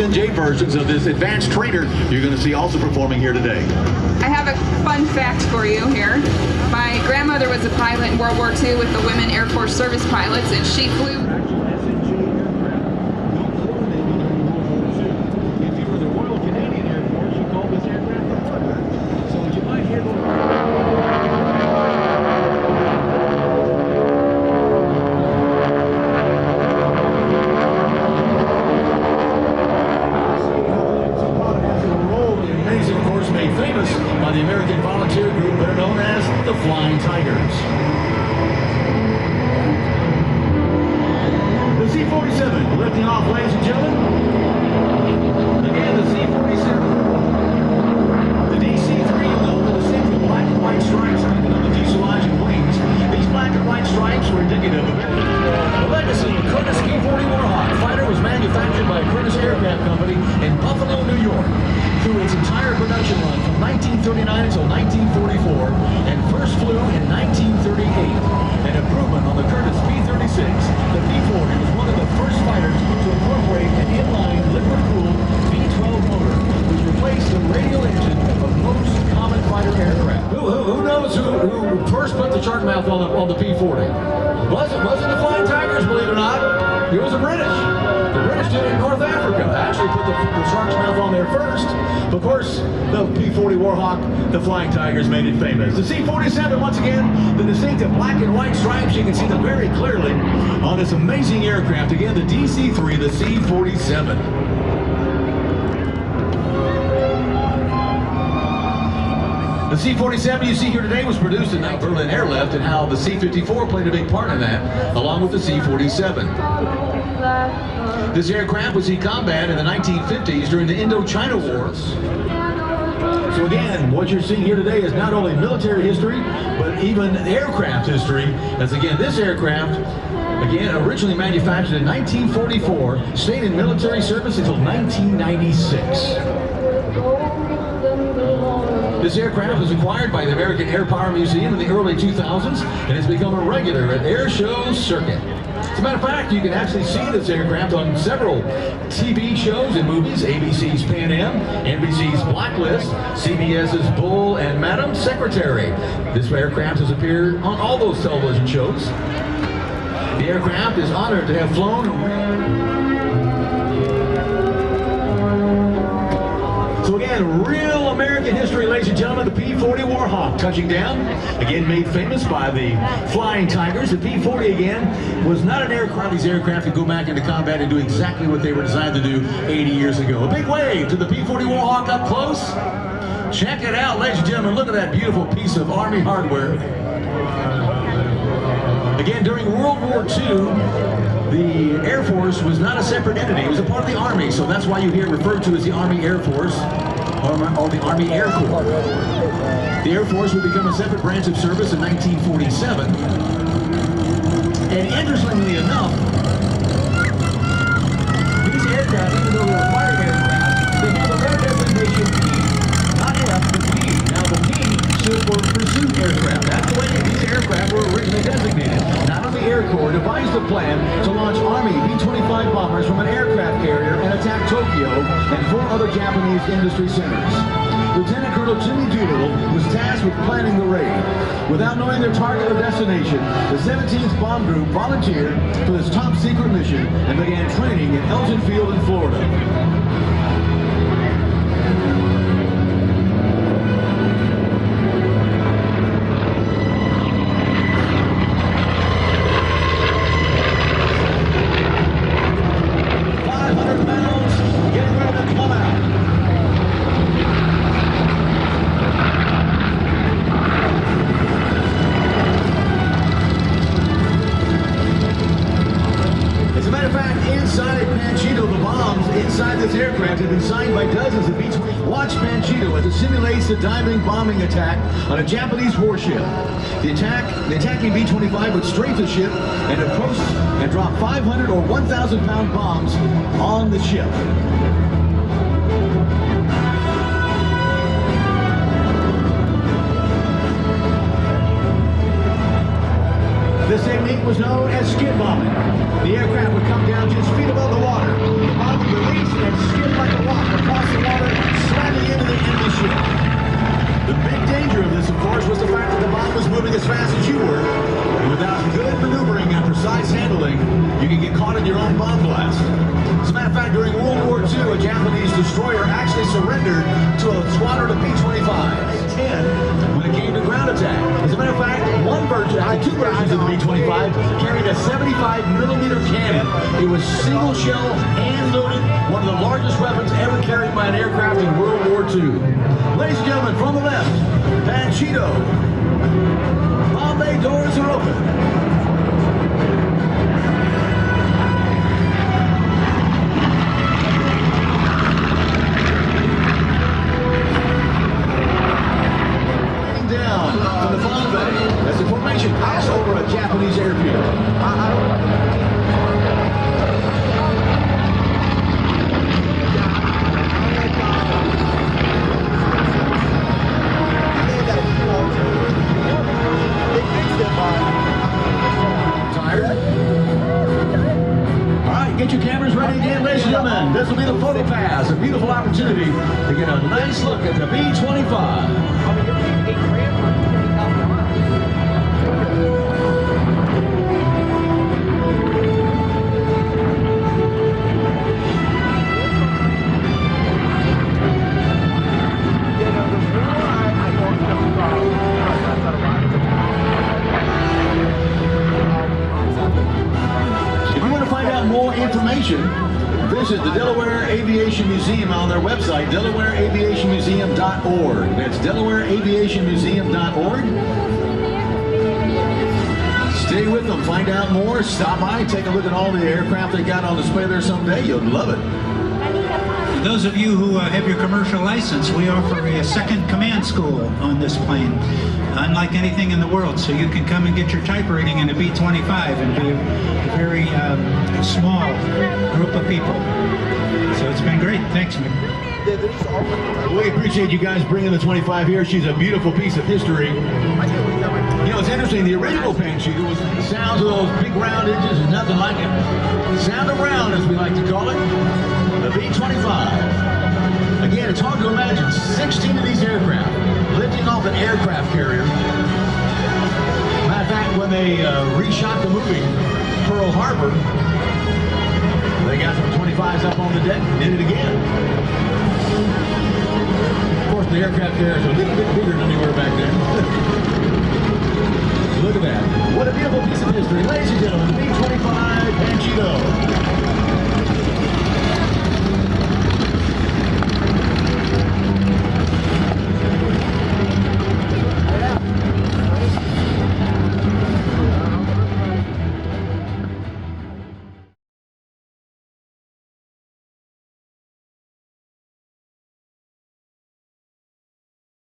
CNJ versions of this advanced trainer you're going to see also performing here today. I have a fun fact for you here. My grandmother was a pilot in World War II with the Women Air Force Service Pilots, and she flew. If you were the Royal Canadian Air Force, you called this aircraft the Warbirds. So you might hear famous by the American volunteer group that are known as the Flying Tigers. The C-47 lifting off, ladies and gentlemen. Again, the C-47. The DC-3, you'll note the distinctive black and white stripes running on the fuselage and wings. These black and white stripes were indicative of it. The legacy of Curtiss P40 Warhawk fighter was manufactured by a Curtiss Aircraft Company in Buffalo, New York, through its entire production run from 1939 until 1944, and first flew in 1938. An improvement on the Curtiss P36, the P40 was one of the first fighters to incorporate an inline liquid-cooled V12 motor, which replaced the radial engine of most common fighter aircraft. Who knows who first put the shark mouth on the P40? Wasn't the Flying Tigers, believe it or not. It was the British. The British did it in North Africa. Actually put the shark's mouth on there first. Of course, the P40 Warhawk, the Flying Tigers made it famous. The C-47, once again, the distinctive black and white stripes, you can see them very clearly on this amazing aircraft. Again, the DC-3, the C-47. The C-47 you see here today was produced in Berlin Airlift, and how the C-54 played a big part in that, along with the C-47. This aircraft would see combat in the 1950s during the Indochina Wars. So again, what you're seeing here today is not only military history, but even aircraft history. As again, this aircraft, again, originally manufactured in 1944, stayed in military service until 1996. This aircraft was acquired by the American Air Power Museum in the early 2000s and has become a regular at air show circuit. As a matter of fact, you can actually see this aircraft on several TV shows and movies: ABC's Pan Am, NBC's Blacklist, CBS's Bull and Madam Secretary. This aircraft has appeared on all those television shows. The aircraft is honored to have flown. So again, real American history, ladies and gentlemen, the P40 Warhawk touching down. Again, made famous by the Flying Tigers. The P40, again, was not an aircraft. These aircraft could go back into combat and do exactly what they were designed to do 80 years ago. A big wave to the P40 Warhawk up close. Check it out, ladies and gentlemen. Look at that beautiful piece of Army hardware. Again, during World War II, the Air Force was not a separate entity. It was a part of the Army, so that's why you hear it referred to as the Army Air Force, or the Army Air Corps. The Air Force would become a separate branch of service in 1947. And interestingly enough, these aircraft, even though they were fighter aircraft, they have a rare designation P, not F, but P. Now the P stood for pursuit aircraft. That's the way these aircraft were originally designated. Not only Air Corps devised a plan to launch Army B-25 bombers from an aircraft carrier and attack Tokyo and 4 other Japanese industry centers. Lieutenant Colonel Jimmy Doolittle was tasked with planning the raid. Without knowing their target or destination, the 17th Bomb Group volunteered for this top secret mission and began training at Elgin Field in Florida. Aircraft had been signed by dozens of B-20. Watch Panchito as it simulates the diving bombing attack on a Japanese warship. The attacking B-25 would strafe the ship and approach and drop 500 or 1,000-pound bombs on the ship. This technique was known as skid bombing. The aircraft would come down just feet above the water. The bomb would release and skid like ship. The big danger of this, of course, was the fact that the bomb was moving as fast as you were. And without good maneuvering and precise handling, you can get caught in your own bomb blast. As a matter of fact, during World War II, a Japanese destroyer actually surrendered to a squadron of B-25 when it came to ground attack. As a matter of fact, two versions of the B-25 carried a 75mm cannon. It was single shell, hand-loaded, one of the largest weapons ever carried by an aircraft in World War II. Ladies and gentlemen, from the left, Panchito. Bomb bay doors are open. Pass over a Japanese airfield. Tired? All right, get your cameras ready again, ladies and gentlemen. This will be the photo pass, a beautiful opportunity to get a nice look at the B-25. Visit the Delaware Aviation Museum on their website, DelawareAviationMuseum.org. That's DelawareAviationMuseum.org. Stay with them, find out more, stop by, take a look at all the aircraft they got on display there someday. You'll love it. For those of you who have your commercial license, we offer a second command school on this plane, unlike anything in the world. So you can come and get your type rating in a B-25 and be a very small group of people. So it's been great. Thanks, man. We appreciate you guys bringing the 25 here. She's a beautiful piece of history. You know, it's interesting. The original Panchito was the sounds of those big round engines and nothing like it. Sound of round, as we like to call it. The B-25. Again, it's hard to imagine 16 of these aircraft lifting off an aircraft carrier. Matter of fact, when they reshot the movie Pearl Harbor, they got some 25s up on the deck and did it again. Of course, the aircraft carriers are a little bit bigger than they were back then. Look at that. What a beautiful piece of history. Ladies and gentlemen, the B-25